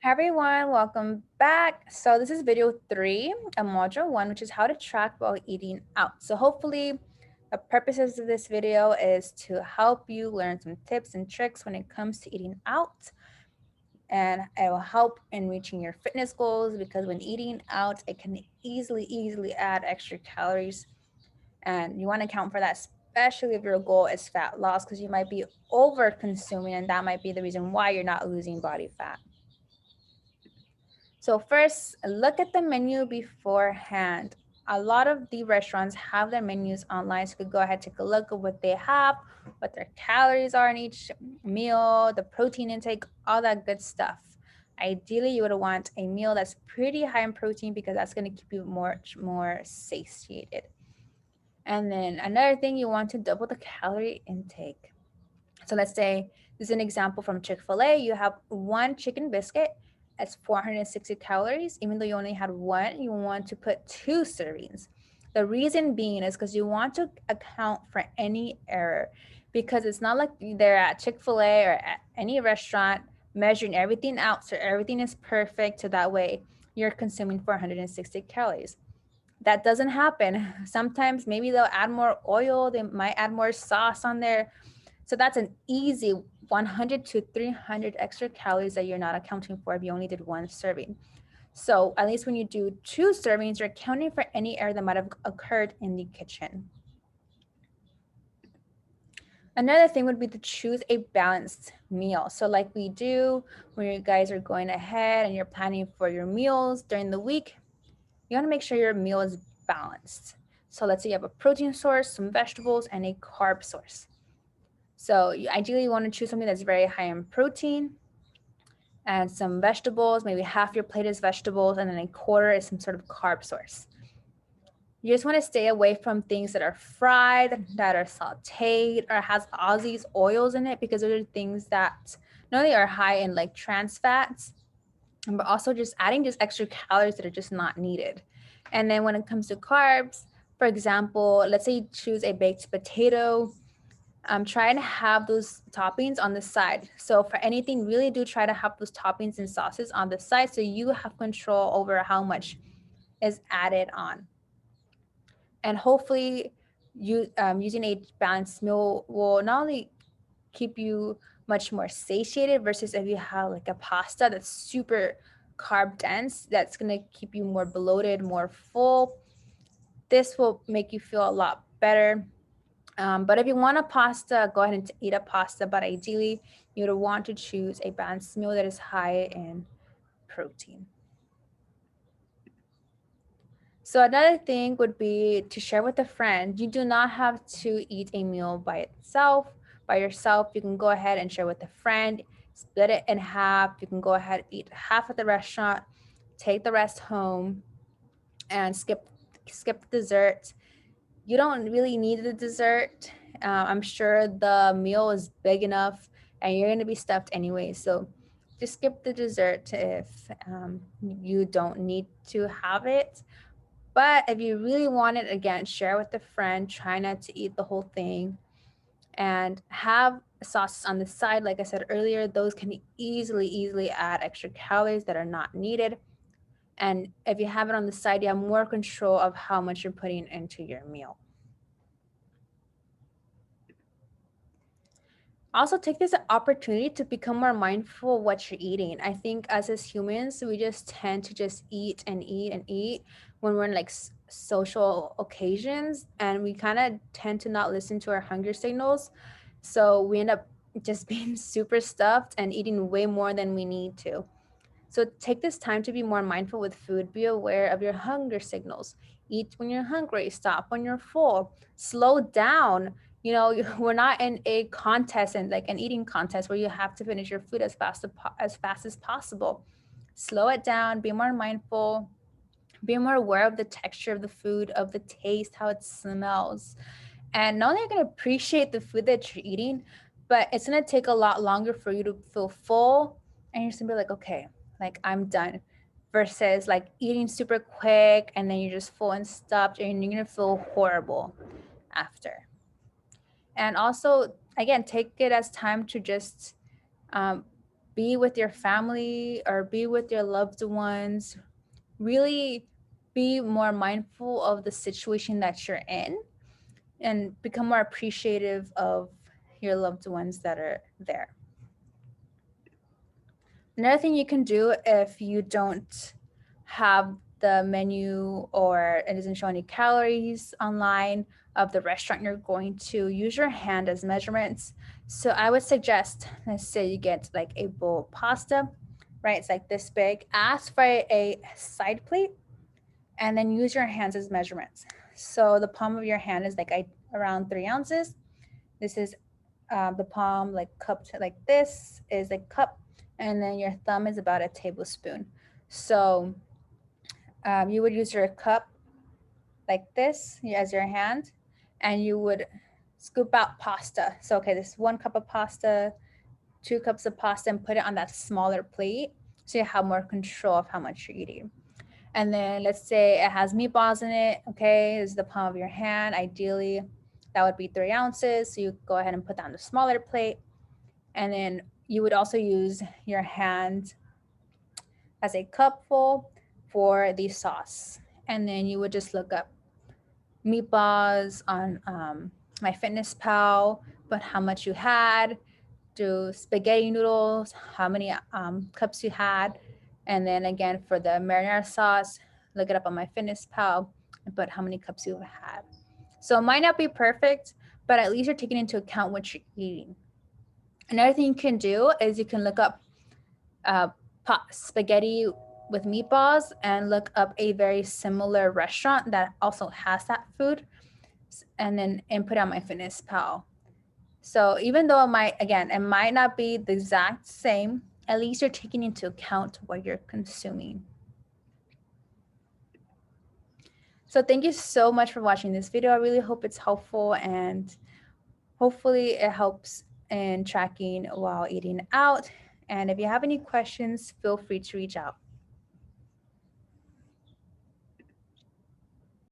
Hi everyone, welcome back. So this is video 3 of module 1, which is how to track while eating out. So hopefully the purposes of this video is to help you learn some tips and tricks when it comes to eating out. And it will help in reaching your fitness goals because when eating out, it can easily add extra calories. And you want to account for that, especially if your goal is fat loss, because you might be over consuming and that might be the reason why you're not losing body fat. So first, look at the menu beforehand. A lot of the restaurants have their menus online, so you could go ahead, take a look at what they have, what their calories are in each meal, the protein intake, all that good stuff. Ideally, you would want a meal that's pretty high in protein because that's going to keep you much more satiated. And then another thing, you want to double the calorie intake. So let's say this is an example from Chick-fil-A. You have one chicken biscuit. That's 460 calories. Even though you only had one, you want to put 2 servings. The reason being is because you want to account for any error, because it's not like they're at Chick-fil-A or at any restaurant measuring everything out so everything is perfect, so that way you're consuming 460 calories. That doesn't happen. Sometimes maybe they'll add more oil, they might add more sauce on there. So that's an easy 100 to 300 extra calories that you're not accounting for if you only did one serving. So at least when you do 2 servings, you're accounting for any error that might have occurred in the kitchen. Another thing would be to choose a balanced meal. So like we do when you guys are going ahead and you're planning for your meals during the week, you want to make sure your meal is balanced. So let's say you have a protein source, some vegetables, and a carb source. So you ideally want to choose something that's very high in protein and some vegetables. Maybe half your plate is vegetables and then a quarter is some sort of carb source. You just want to stay away from things that are fried, that are sauteed, or has all these oils in it, because those are things that not only are high in like trans fats, but also just adding just extra calories that are just not needed. And then when it comes to carbs, for example, let's say you choose a baked potato, try and have those toppings on the side. So for anything, really do try to have those toppings and sauces on the side so you have control over how much is added on. And hopefully using a balanced meal will not only keep you much more satiated versus if you have like a pasta that's super carb dense, that's going to keep you more bloated, more full. This will make you feel a lot better. But if you want a pasta, go ahead and eat a pasta. But ideally, you would want to choose a balanced meal that is high in protein. So another thing would be to share with a friend. You do not have to eat a meal by itself, by yourself. You can go ahead and share with a friend, split it in half. You can go ahead, eat half at the restaurant, take the rest home, and skip the dessert. You don't really need the dessert. I'm sure the meal is big enough and you're going to be stuffed anyway. So just skip the dessert if you don't need to have it. But if you really want it, again, share with a friend. Try not to eat the whole thing and have sauces on the side. Like I said earlier, those can easily add extra calories that are not needed. And if you have it on the side, you have more control of how much you're putting into your meal. Also take this opportunity to become more mindful of what you're eating. I think as humans, we just tend to just eat and eat and eat when we're in like social occasions, and we kind of tend to not listen to our hunger signals. So we end up just being super stuffed and eating way more than we need to. So take this time to be more mindful with food. Be aware of your hunger signals. Eat when you're hungry, stop when you're full, slow down. We're not in a contest and like an eating contest where you have to finish your food as fast as possible. Slow it down, be more mindful, be more aware of the texture of the food, of the taste, how it smells. And not only are you going to appreciate the food that you're eating, but it's going to take a lot longer for you to feel full, and you're just going to be like, okay, like I'm done, versus like eating super quick and then you're just full and stuffed and you're going to feel horrible after. And also, again, take it as time to just um, be with your family or be with your loved ones. Really be more mindful of the situation that you're in and become more appreciative of your loved ones that are there. Another thing you can do if you don't have the menu or it doesn't show any calories online of the restaurant you're going to, use your hand as measurements. So I would suggest, let's say you get like a bowl of pasta, right? It's like this big. Ask for a side plate and then use your hands as measurements. So the palm of your hand is like around 3 ounces. This is the palm like cupped like this is a cup, and then your thumb is about a tablespoon. So you would use your cup like this as your hand, and you would scoop out pasta. So okay, this 1 cup of pasta, 2 cups of pasta, and put it on that smaller plate so you have more control of how much you're eating. And then let's say it has meatballs in it. Okay, this is the palm of your hand. Ideally, that would be 3 ounces. So you go ahead and put that on the smaller plate. And then you would also use your hand as a cupful for the sauce. And then you would just look up meatballs on MyFitnessPal, but how much you had, do spaghetti noodles, how many cups you had. And then again, for the marinara sauce, look it up on MyFitnessPal and put how many cups you had. So it might not be perfect, but at least you're taking into account what you're eating. Another thing you can do is you can look up spaghetti with meatballs and look up a very similar restaurant that also has that food, and then input on MyFitnessPal. So even though it might not be the exact same, at least you're taking into account what you're consuming. So thank you so much for watching this video. I really hope it's helpful, and hopefully it helps in tracking while eating out. And if you have any questions, feel free to reach out.